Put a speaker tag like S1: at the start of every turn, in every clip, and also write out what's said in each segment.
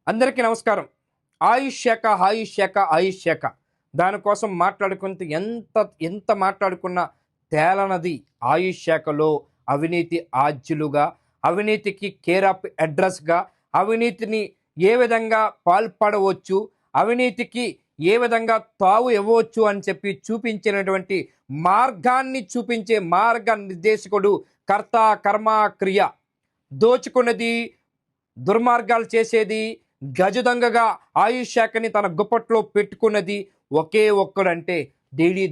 S1: అందరికీ నమస్కారం. ఆయుష్ శాఖ దానికోసం మాట్లాడుకుంటే ఎంత మాట్లాడుకున్నా తేలనది. ఆయుష్ శాఖలో అవినీతి ఆజ్యులుగా, అవినీతికి కేర్ ఆఫ్ అడ్రస్గా, అవినీతిని ఏ విధంగా పాల్పడవచ్చు, అవినీతికి ఏ విధంగా తావు ఇవ్వచ్చు అని చెప్పి చూపించినటువంటి మార్గాన్ని చూపించే మార్గ నిర్దేశకుడు, కర్త కర్మ క్రియ. దోచుకున్నది, దుర్మార్గాలు చేసేది, గజ దొంగగా ఆయుష్ శాఖని తన గుప్పట్లో పెట్టుకున్నది ఒకే ఒక్కడంటే డిడి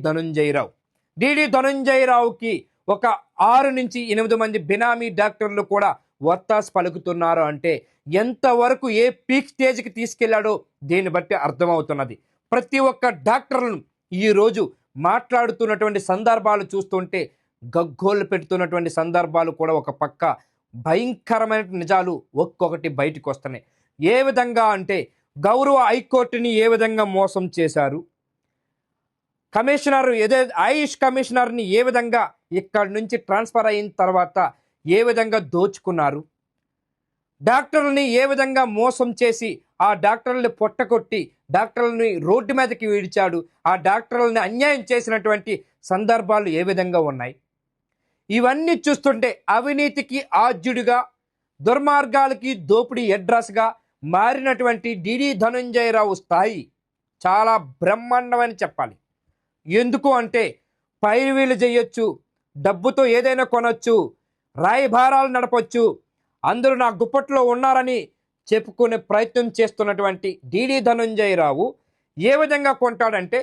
S1: ధనుంజయరావుకి ఒక 6 నుంచి 8 మంది బినామీ డాక్టర్లు కూడా వత్తాసు పలుకుతున్నారు అంటే ఎంతవరకు ఏ పీక్ స్టేజ్కి తీసుకెళ్లాడో దీన్ని బట్టి అర్థమవుతున్నది. ప్రతి ఒక్క డాక్టర్లను ఈరోజు మాట్లాడుతున్నటువంటి సందర్భాలు చూస్తుంటే గగ్గోలు పెడుతున్నటువంటి సందర్భాలు కూడా ఒక పక్క భయంకరమైన నిజాలు ఒక్కొక్కటి బయటకు వస్తున్నాయి. ఏ విధంగా అంటే గౌరవ హైకోర్టుని ఏ విధంగా మోసం చేశారు, కమిషనర్ ఆయుష్ కమిషనర్ని ఏ విధంగా ఇక్కడి నుంచి ట్రాన్స్ఫర్ అయిన తర్వాత ఏ విధంగా దోచుకున్నారు, డాక్టర్లని ఏ విధంగా మోసం చేసి ఆ డాక్టర్లని పొట్టకొట్టి డాక్టర్లని రోడ్డు మీదకి విడిచాడు, ఆ డాక్టర్లని అన్యాయం చేసినటువంటి సందర్భాలు ఏ విధంగా ఉన్నాయి. ఇవన్నీ చూస్తుంటే అవినీతికి ఆద్యుడిగా, దుర్మార్గాలకి దోపిడీ అడ్రస్గా మారినటువంటి డిడి ధనుంజయరావు స్థాయి చాలా బ్రహ్మాండమని చెప్పాలి. ఎందుకు అంటే పైరువీలు చేయొచ్చు, డబ్బుతో ఏదైనా కొనొచ్చు, రాయభారాలు నడపొచ్చు, అందరూ నా గుప్పట్లో ఉన్నారని చెప్పుకునే ప్రయత్నం చేస్తున్నటువంటి డిడి ధనుంజయరావు ఏ విధంగా కొంటాడంటే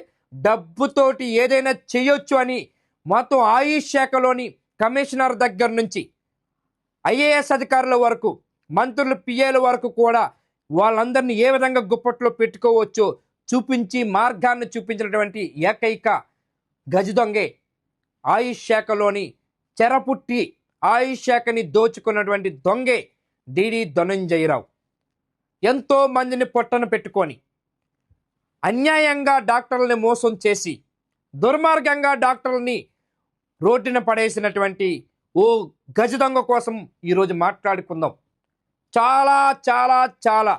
S1: డబ్బుతోటి ఏదైనా చేయొచ్చు అని మొత్తం ఆయుష్ శాఖలోని కమిషనర్ దగ్గర నుంచి ఐఏఎస్ అధికారుల వరకు, మంత్రులు పిఏల వరకు కూడా వాళ్ళందరినీ ఏ విధంగా గుప్పట్లో పెట్టుకోవచ్చో చూపించి మార్గాన్ని చూపించినటువంటి ఏకైక గజ దొంగే ఆయుష్ శాఖలోని చెరపుట్టి ఆయుష్ శాఖని దోచుకున్నటువంటి దొంగే డిడి ధనుంజయరావు. ఎంతో మందిని పొట్టన పెట్టుకొని అన్యాయంగా డాక్టర్లని మోసం చేసి దుర్మార్గంగా డాక్టర్లని రోడ్డున పడేసినటువంటి ఓ గజ దొంగ కోసం ఈరోజు మాట్లాడుకుందాం. చాలా చాలా చాలా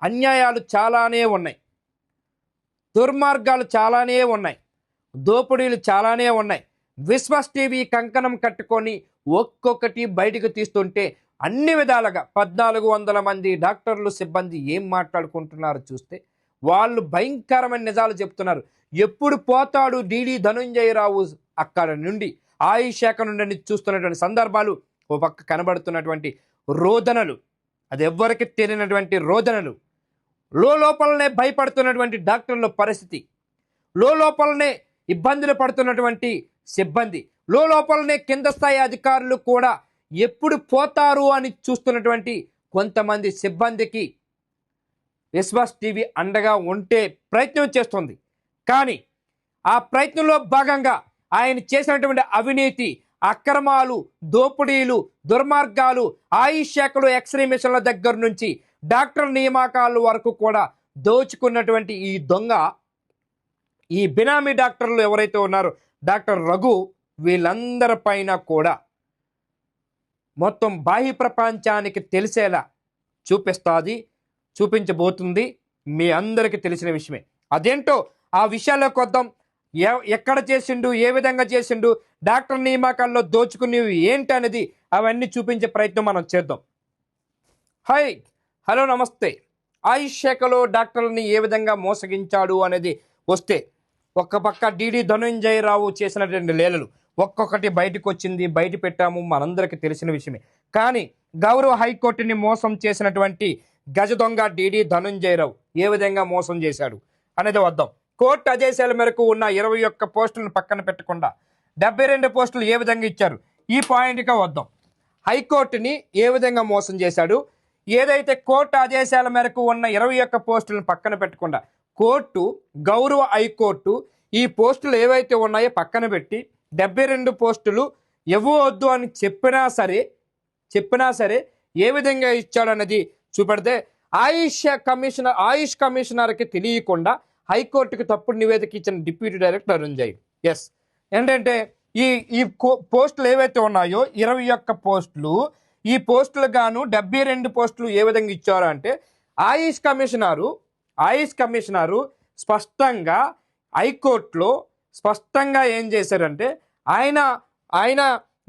S1: అన్యాయాలు చాలానే ఉన్నాయి, దుర్మార్గాలు చాలానే ఉన్నాయి, దోపిడీలు చాలానే ఉన్నాయి. విశ్వాస్ టీవీ కంకణం కట్టుకొని ఒక్కొక్కటి బయటకు తీస్తుంటే అన్ని విధాలుగా 1400 మంది డాక్టర్లు సిబ్బంది ఏం మాట్లాడుకుంటున్నారు చూస్తే వాళ్ళు భయంకరమైన నిజాలు చెప్తున్నారు. ఎప్పుడు పోతాడు డిడి ధనుంజయరావు అక్కడ నుండి, ఆయుష్ శాఖ నుండి చూస్తున్నటువంటి సందర్భాలు ఓ పక్క కనబడుతున్నటువంటి రోదనలు, అది ఎవ్వరికి తెలియనటువంటి రోదనలు, లోపలనే భయపడుతున్నటువంటి డాక్టర్ల పరిస్థితి, లోపలనే ఇబ్బందులు పడుతున్నటువంటి సిబ్బంది, లోపలనే కింద స్థాయి అధికారులు కూడా ఎప్పుడు పోతారు అని చూస్తున్నటువంటి కొంతమంది సిబ్బందికి విశ్వాస్ టీవీ అండగా ఉంటే ప్రయత్నం చేస్తుంది. కానీ ఆ ప్రయత్నంలో భాగంగా ఆయన చేసినటువంటి అవినీతి, అక్రమాలు, దోపిడీలు, దుర్మార్గాలు, ఆయుష్ శాఖలో ఎక్స్రే మిషన్ల దగ్గర నుంచి డాక్టర్ నియామకాల వరకు కూడా దోచుకున్నటువంటి ఈ దొంగ, ఈ బినామీ డాక్టర్లు ఎవరైతే ఉన్నారో డాక్టర్ రఘు, వీళ్ళందరిపైన కూడా మొత్తం బాహ్య ప్రపంచానికి తెలిసేలా చూపించబోతుంది. మీ అందరికీ తెలిసిన విషయమే. అదేంటో ఆ విషయాల్లోకి వద్దాం. ఎక్కడ చేసిండు, ఏ విధంగా చేసిండు, డాక్టర్ నియామకాల్లో దోచుకునేవి ఏంటి అనేది అవన్నీ చూపించే ప్రయత్నం మనం చేద్దాం. హాయ్, హలో, నమస్తే. ఆయుష్ శాఖలో డాక్టర్లని ఏ విధంగా మోసగించాడు అనేది వస్తే ఒక్క పక్క డిడి ధనుంజయరావు చేసినటువంటి లీలలు ఒక్కొక్కటి బయటకు వచ్చింది, బయట పెట్టాము, మనందరికీ తెలిసిన విషయమే. కానీ గౌరవ హైకోర్టుని మోసం చేసినటువంటి గజ దొంగ డిడి ధనుంజయరావు ఏ విధంగా మోసం చేశాడు అనేది వద్దాం. కోర్టు ఆదేశాల మేరకు ఉన్న 21 పోస్టులను పక్కన పెట్టకుండా 72 పోస్టులు ఏ విధంగా ఇచ్చారు, ఈ పాయింట్గా వద్దాం. హైకోర్టుని ఏ విధంగా మోసం చేశాడు, ఏదైతే కోర్టు ఆదేశాల మేరకు ఉన్న 21 పోస్టులను పక్కన పెట్టకుండా కోర్టు, గౌరవ హైకోర్టు ఈ పోస్టులు ఏవైతే ఉన్నాయో పక్కన పెట్టి 72 పోస్టులు ఇవ్వవద్దు అని చెప్పినా సరే ఏ విధంగా ఇచ్చాడన్నది చూపెడితే ఆయుష్ కమిషనర్కి తెలియకుండా హైకోర్టుకి తప్పుడు నివేదిక ఇచ్చిన deputy director Arun Jain. Yes, ఏంటంటే ఈ పోస్టులు ఏవైతే ఉన్నాయో 21 పోస్టులు, ఈ పోస్టులు గాను 72 పోస్టులు ఏ విధంగా ఇచ్చారు అంటే ఆయుష్ కమిషనరు స్పష్టంగా హైకోర్టులో స్పష్టంగా ఏం చేశారంటే ఆయన ఆయన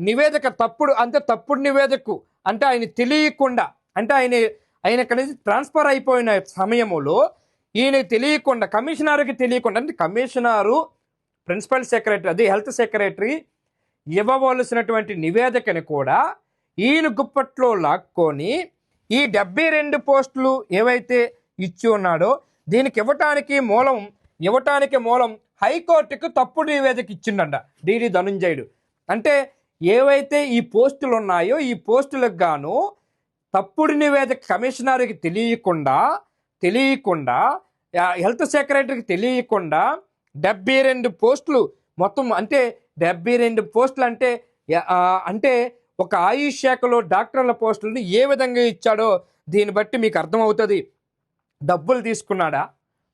S1: నివేదిక తప్పుడు నివేదికకు అంటే ఆయన తెలియకుండా అంటే ఆయన కలిసి ట్రాన్స్ఫర్ అయిపోయిన సమయంలో ఈయన తెలియకుండా కమిషనర్కి తెలియకుండా అంటే కమిషనరు ప్రిన్సిపల్ సెక్రటరీ అది హెల్త్ సెక్రటరీ ఇవ్వవలసినటువంటి నివేదికని కూడా ఈయన గుప్పట్లో లాక్కొని ఈ 72 పోస్టులు ఏవైతే ఇచ్చి ఉన్నాడో దీనికి ఇవ్వటానికి మూలం హైకోర్టుకు తప్పుడు నివేదిక ఇచ్చిండంట డిడి ధనుంజయుడు. అంటే ఏవైతే ఈ పోస్టులు ఉన్నాయో ఈ పోస్టులకు గాను తప్పుడు నివేదిక కమిషనర్కి తెలియకుండా హెల్త్ సెక్రటరీకి తెలియకుండా 72 పోస్టులు మొత్తం అంటే 72 పోస్టులు అంటే ఒక ఆయుష్ శాఖలో డాక్టర్ల పోస్టులను ఏ విధంగా ఇచ్చాడో దీన్ని బట్టి మీకు అర్థమవుతుంది. డబ్బులు తీసుకున్నాడా,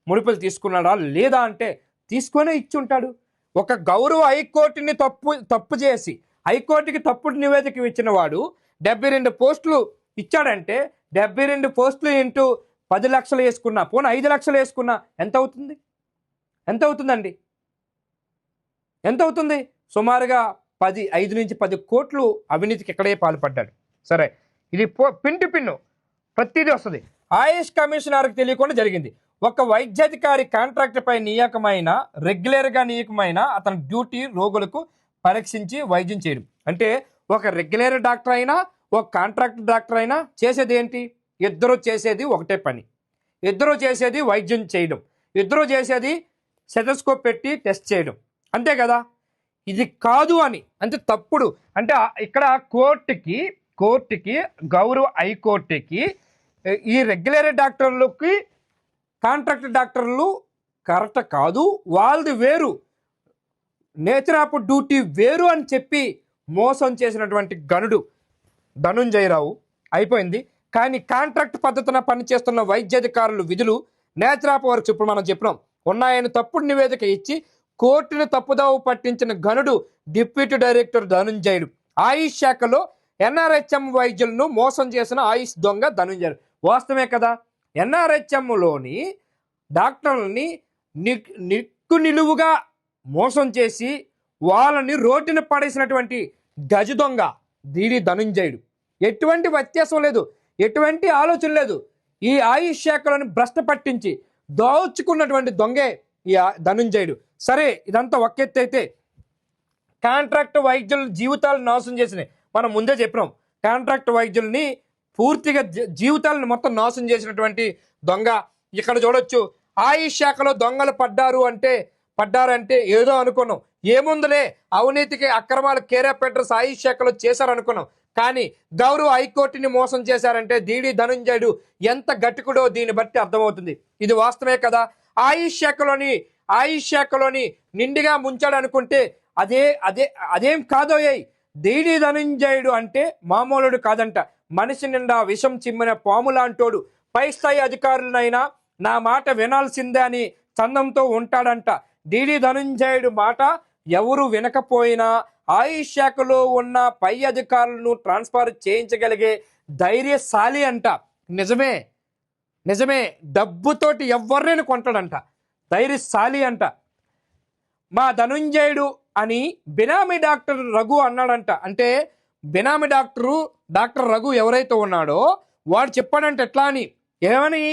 S1: ముడుపులు తీసుకున్నాడా లేదా అంటే తీసుకొనే ఇచ్చి ఉంటాడు. ఒక గౌరవ హైకోర్టుని తప్పు చేసి హైకోర్టుకి తప్పుడు నివేదిక ఇచ్చిన వాడు 72 పోస్టులు ఇచ్చాడంటే 72 పోస్టులు ఇంటూ 10 లక్షలు వేసుకున్నా పోనీ 5 లక్షలు వేసుకున్నా ఎంత అవుతుందండి? ఎంత అవుతుంది? సుమారుగా 5 నుంచి 10 కోట్లు అవినీతికి ఇక్కడే పాల్పడ్డాడు. సరే, ఇది పిన్ను ప్రతిదీ వస్తుంది. ఆయుష్ కమిషనర్కి తెలియకుండా జరిగింది. ఒక వైద్యాధికారి కాంట్రాక్ట్పై రెగ్యులర్గా నియమమైన అతని డ్యూటీ రోగులకు పరీక్షించి వైద్యం చేయడం. అంటే ఒక రెగ్యులర్ డాక్టర్ అయినా ఒక కాంట్రాక్ట్ డాక్టర్ అయినా చేసేది ఏంటి? ఇద్దరు చేసేది ఒకటే పని. ఇద్దరు చేసేది వైద్యం చేయడం, ఇద్దరు చేసేది స్టెథోస్కోప్ పెట్టి టెస్ట్ చేయడం, అంతే కదా. ఇది కాదు అని అంటే తప్పుడు అంటే ఇక్కడ కోర్టుకి గౌరవ హైకోర్టుకి ఈ రెగ్యులర్ డాక్టర్లకి కాంట్రాక్ట్ డాక్టర్లు కరెక్ట్ కాదు, వాళ్ళది వేరు, నేచర్ ఆఫ్ డ్యూటీ వేరు అని చెప్పి మోసం చేసినటువంటి గనుడు ధనుంజయరావు. అయిపోయింది. కానీ కాంట్రాక్ట్ పద్ధతిన పనిచేస్తున్న వైద్యాధికారులు విధులు నేచర్ ఆఫ్ వర్క్స్ ఇప్పుడు మనం చెప్పినాం ఉన్నాయని తప్పుడు నివేదిక ఇచ్చి కోర్టును తప్పుదావు పట్టించిన గనుడు డిప్యూటీ డైరెక్టర్ ధనుంజయుడు. ఆయుష్ శాఖలో ఎన్ఆర్హెచ్ఎం వైద్యులను మోసం చేసిన ఆయుష్ దొంగ ధనుంజయుడు. వాస్తవమే కదా. ఎన్ఆర్హెచ్ఎంలోని డాక్టర్లని నిలువుగా మోసం చేసి వాళ్ళని రోడ్డున పడేసినటువంటి గజ దొంగ డిడి ధనుంజయుడు. ఎటువంటి వ్యత్యాసం లేదు, ఎటువంటి ఆలోచన లేదు. ఈ ఆయుష్ శాఖలను భ్రష్ట పట్టించి దోచుకున్నటువంటి దొంగే ఈ ధనుంజయుడు. సరే, ఇదంతా ఒక ఎత్తు అయితే కాంట్రాక్ట్ వైద్యుల జీవితాలు నాశనం చేసినాయి. మనం ముందే చెప్పినాం, కాంట్రాక్ట్ వైద్యుల్ని పూర్తిగా జీవితాలను మొత్తం నాశనం చేసినటువంటి దొంగ. ఇక్కడ చూడొచ్చు, ఆయుష్ శాఖలో దొంగలు పడ్డారంటే ఏదో అనుకున్నాం, ఏముందులే అవినీతికి అక్రమాలు కేరాపెట్రస్ ఆయుష్ శాఖలో చేశారనుకున్నాం. కానీ గౌరవ హైకోర్టుని మోసం చేశారంటే డిడి ధనుంజయుడు ఎంత గట్టికుడో దీన్ని బట్టి అర్థమవుతుంది. ఇది వాస్తవమే కదా. ఆయుష్ శాఖలోని నిండిగా ముంచాడు అనుకుంటే అదేం కాదోయ్యాయి. డిడి ధనుంజయుడు అంటే మామూలుడు కాదంట. మనిషి నిండా విషం చిమ్మిన పాము లాంటోడు. పై స్థాయి అధికారులనైనా నా మాట వినాల్సిందే అని చందంతో ఉంటాడంట. డిడి ధనుంజయుడు మాట ఎవరు వినకపోయినా ఆయుష్ శాఖలో ఉన్న పై అధికారులను ట్రాన్స్ఫర్ చేయించగలిగే ధైర్యశాలి అంట. నిజమే, డబ్బుతోటి ఎవరినైనా కొంటాడంట, ధైర్యశాలి అంట. మా ధనుంజయుడు అని బినామీ డాక్టర్ రఘు అన్నాడంట. అంటే బినామీ డాక్టర్ రఘు ఎవరైతే ఉన్నాడో వాడు చెప్పాడంట ఎట్లా అని, ఏమని,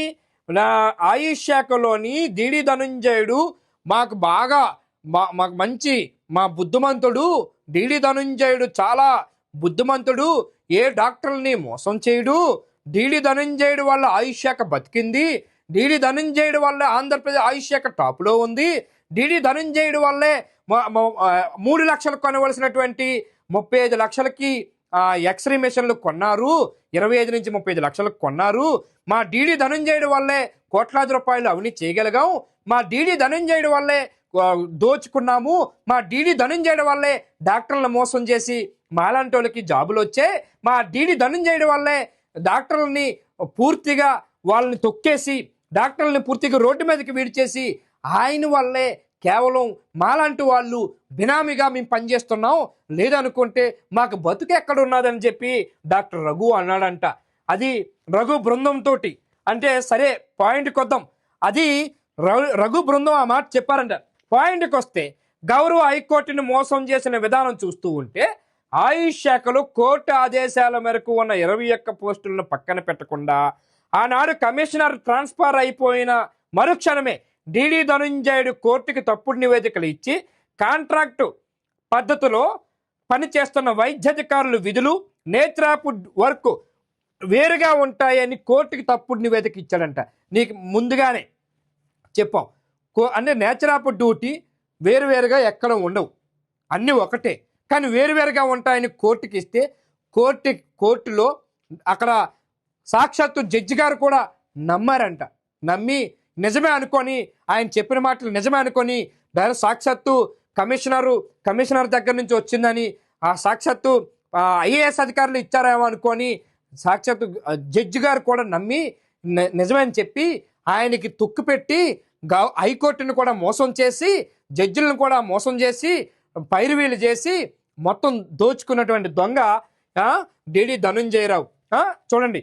S1: నా ఆయుష్ శాఖలోని డిడి ధనుంజయుడు మాకు మంచి మా బుద్ధిమంతుడు, డిడి ధనుంజయుడు చాలా బుద్ధిమంతుడు, ఏ డాక్టర్ని మోసం చేయడు, డిడి ధనుంజయుడు వల్ల ఆయుష్ శాఖ బతికింది, డిడి ధనుంజయుడు వల్ల ఆంధ్రప్రదేశ్ ఆయుష్ శాఖ టాప్లో ఉంది, డిడి ధనుంజయుడు వల్లే 3 లక్షలు కొనవలసినటువంటి 35 లక్షలకి ఎక్స్రే మెషిన్లు కొన్నారు, 25 నుంచి 35 లక్షలకు కొన్నారు, మా డిడి ధనుంజయుడు వల్లే కోట్లాది రూపాయలు అవినీతి చేయగలిగాం, మా డిడి ధనుంజయుడు వల్లే దోచుకున్నాము, మా డిడి ధనుంజయుడు వల్లే డాక్టర్లను మోసం చేసి మాలాంటి వాళ్ళకి జాబులు వచ్చాయి, మా డిడి ధనుంజయుడు వల్లే డాక్టర్లని పూర్తిగా వాళ్ళని తొక్కేసి డాక్టర్లని పూర్తిగా రోడ్డు మీదకి విడిచేసి ఆయన వల్లే కేవలం మాలాంటి వాళ్ళు బినామీగా మేము పనిచేస్తున్నాం, లేదనుకుంటే మాకు బతుకు ఎక్కడ ఉన్నదని చెప్పి డాక్టర్ రఘు అన్నాడంట. అది రఘు బృందంతో అంటే సరే పాయింట్కి వద్దాం. అది రఘు బృందం ఆ మాట చెప్పారంట. పాయింట్కి వస్తే గౌరవ హైకోర్టుని మోసం చేసిన విధానం చూస్తూ ఉంటే ఆయుష్ శాఖలో కోర్టు ఆదేశాల మేరకు ఉన్న 21 పోస్టులను పక్కన పెట్టకుండా ఆనాడు కమిషనర్ ట్రాన్స్ఫర్ అయిపోయిన మరుక్షణమే డిడి ధనుంజయుడు కోర్టుకి తప్పుడు నివేదికలు ఇచ్చి కాంట్రాక్టు పద్ధతిలో పనిచేస్తున్న వైద్యాధికారులు విధులు నేచర్ ఆఫ్ వర్క్ వేరుగా ఉంటాయని కోర్టుకి తప్పుడు నివేదిక ఇచ్చాడంట. నీకు ముందుగానే చెప్పాం. అంటే నేచర్ ఆఫ్ డ్యూటీ వేరువేరుగా ఎక్కడ ఉండవు, అన్నీ ఒకటే, కానీ వేరువేరుగా ఉంటాయని కోర్టుకి ఇస్తే కోర్టులో అక్కడ సాక్షాత్తు జడ్జి గారు కూడా నమ్మారంట. నమ్మి నిజమే అనుకొని, ఆయన చెప్పిన మాటలు నిజమే అనుకొని డైరెక్ట్ సాక్షాత్తు కమిషనర్ దగ్గర నుంచి వచ్చిందని ఆ సాక్షాత్తు ఐఏఎస్ అధికారులు ఇచ్చారేమో అనుకొని సాక్షాత్తు జడ్జి గారు కూడా నమ్మి నిజమని చెప్పి ఆయనకి తుక్కు పెట్టి హైకోర్టును కూడా మోసం చేసి జడ్జిలను కూడా మోసం చేసి పైరువీలు చేసి మొత్తం దోచుకున్నటువంటి దొంగ డిడి ధనుంజయరావు. చూడండి,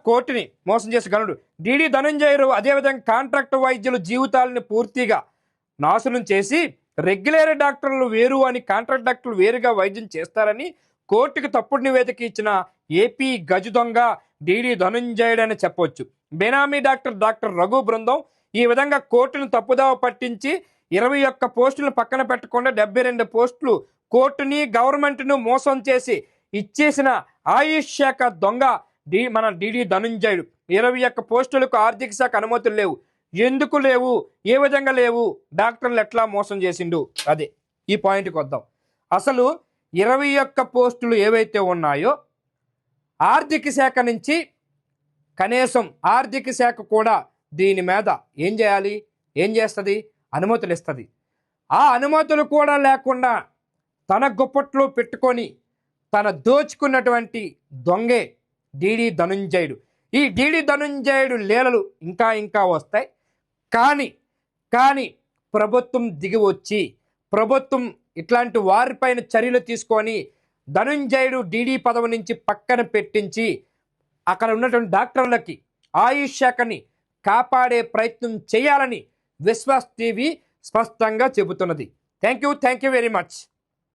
S1: కోర్టుని మోసం చేసి గనుడు డిడి ధనుంజయరావు. అదేవిధంగా కాంట్రాక్ట్ వైద్యులు జీవితాలను పూర్తిగా నాశనం చేసి రెగ్యులర్ డాక్టర్లు వేరు అని కాంట్రాక్ట్ డాక్టర్లు వేరుగా వైద్యం చేస్తారని కోర్టుకు తప్పుడు నివేదిక ఇచ్చిన ఏపీ గజు దొంగ డిడి ధనుంజయుడు అని చెప్పవచ్చు. బెనామీ డాక్టర్ రఘు బృందం ఈ విధంగా కోర్టును తప్పుదావ పట్టించి 21 పోస్టులను పక్కన పెట్టకుండా 72 పోస్టులు కోర్టుని గవర్నమెంట్ను మోసం చేసి ఇచ్చేసిన ఆయుష్ శాఖ దొంగ మన డిడి ధనుంజయుడు. 21 పోస్టులకు ఆర్థిక శాఖ అనుమతులు లేవు. ఎందుకు లేవు, ఏ విధంగా లేవు, డాక్టర్లు ఎట్లా మోసం చేసిండు, అదే ఈ పాయింట్కి వద్దాం. అసలు 21 పోస్టులు ఏవైతే ఉన్నాయో ఆర్థిక శాఖ నుంచి కనీసం ఆర్థిక శాఖ కూడా దీని మీద ఏం చేస్తుంది, అనుమతులు ఇస్తుంది. ఆ అనుమతులు కూడా లేకుండా తన గుప్పట్లో పెట్టుకొని తన దోచుకున్నటువంటి దొంగే డిడి ధనుంజయుడు. ఈ డిడి ధనుంజయుడు లీలలు ఇంకా వస్తాయి. కానీ ప్రభుత్వం దిగి వచ్చి ప్రభుత్వం ఇట్లాంటి వారిపైన చర్యలు తీసుకొని ధనుంజయుడు డిడి పదవి నుంచి పక్కన పెట్టించి అక్కడ ఉన్నటువంటి డాక్టర్లకి ఆయుష్ శాఖని కాపాడే ప్రయత్నం చేయాలని విశ్వాస్ టీవీ స్పష్టంగా చెబుతున్నది. Thank you very much.